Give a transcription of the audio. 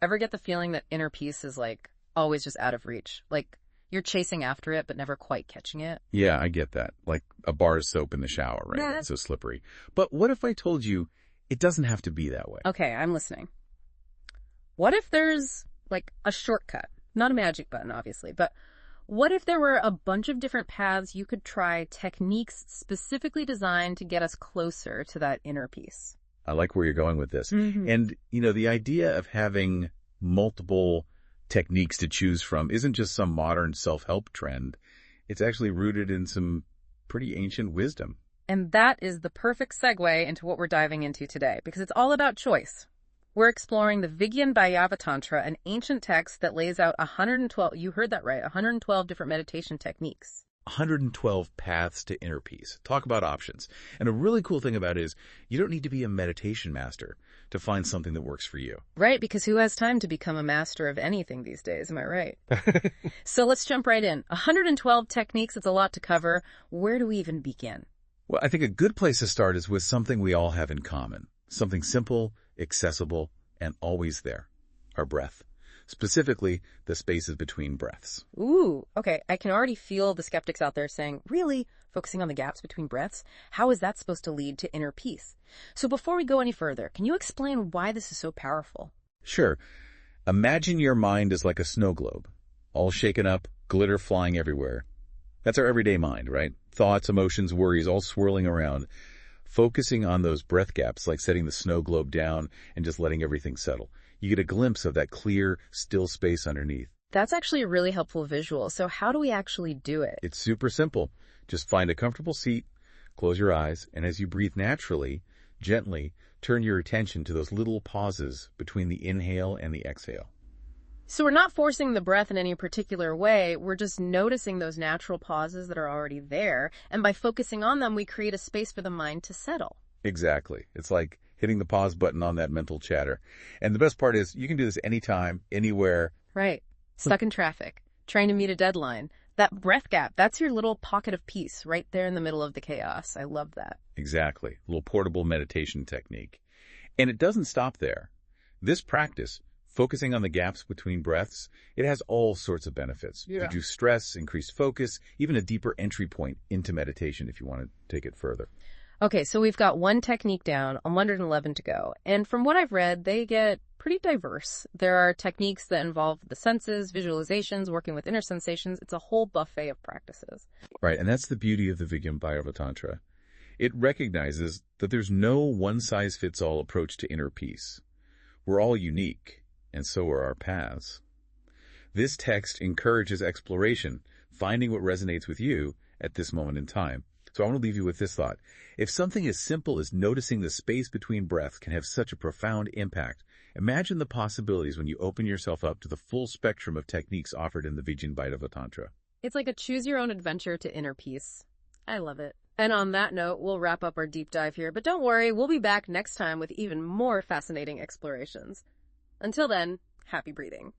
Ever get the feeling that inner peace is like always just out of reach? Like you're chasing after it, but never quite catching it? Yeah, I get that. Like a bar of soap in the shower, right? Yeah. It's so slippery. But what if I told you it doesn't have to be that way? Okay, I'm listening. What if there's like a shortcut? Not a magic button, obviously, but what if there were a bunch of different paths you could try, techniques specifically designed to get us closer to that inner peace? I like where you're going with this. Mm-hmm. And, the idea of having multiple techniques to choose from isn't just some modern self-help trend. It's actually rooted in some pretty ancient wisdom. And that is the perfect segue into what we're diving into today, because it's all about choice. We're exploring the Vigyan Bhairava Tantra, an ancient text that lays out 112, you heard that right, 112 different meditation techniques. 112 paths to inner peace. Talk about options. And a really cool thing about it is you don't need to be a meditation master to find something that works for you. Right, because who has time to become a master of anything these days, am I right? So let's jump right in. 112 techniques, it's a lot to cover. Where do we even begin? Well, I think a good place to start is with something we all have in common. Something simple, accessible, and always there. Our breath. Specifically, the spaces between breaths. Ooh, okay. I can already feel the skeptics out there saying, really? Focusing on the gaps between breaths? How is that supposed to lead to inner peace? So before we go any further, can you explain why this is so powerful? Sure. Imagine your mind is like a snow globe, all shaken up, glitter flying everywhere. That's our everyday mind, right? Thoughts, emotions, worries, all swirling around. Focusing on those breath gaps, like setting the snow globe down and just letting everything settle. You get a glimpse of that clear, still space underneath. That's actually a really helpful visual. So how do we actually do it? It's super simple. Just find a comfortable seat, close your eyes, and as you breathe naturally, gently, turn your attention to those little pauses between the inhale and the exhale. So we're not forcing the breath in any particular way. We're just noticing those natural pauses that are already there. And by focusing on them, we create a space for the mind to settle. Exactly. It's like hitting the pause button on that mental chatter. And the best part is you can do this anytime, anywhere. Right. Stuck in traffic, trying to meet a deadline. That breath gap, that's your little pocket of peace right there in the middle of the chaos. I love that. Exactly. A little portable meditation technique. And it doesn't stop there. This practice, focusing on the gaps between breaths, it has all sorts of benefits. Yeah. Reduce stress, increased focus, even a deeper entry point into meditation if you want to take it further. Okay, so we've got one technique down, 111 to go. And from what I've read, they get pretty diverse. There are techniques that involve the senses, visualizations, working with inner sensations. It's a whole buffet of practices. Right, and that's the beauty of the Vigyan Bhairava Tantra. It recognizes that there's no one-size-fits-all approach to inner peace. We're all unique, and so are our paths. This text encourages exploration, finding what resonates with you at this moment in time. So I want to leave you with this thought. If something as simple as noticing the space between breaths can have such a profound impact, imagine the possibilities when you open yourself up to the full spectrum of techniques offered in the Vigyan Bhairava Tantra. It's like a choose-your-own-adventure to inner peace. I love it. And on that note, we'll wrap up our deep dive here. But don't worry, we'll be back next time with even more fascinating explorations. Until then, happy breathing.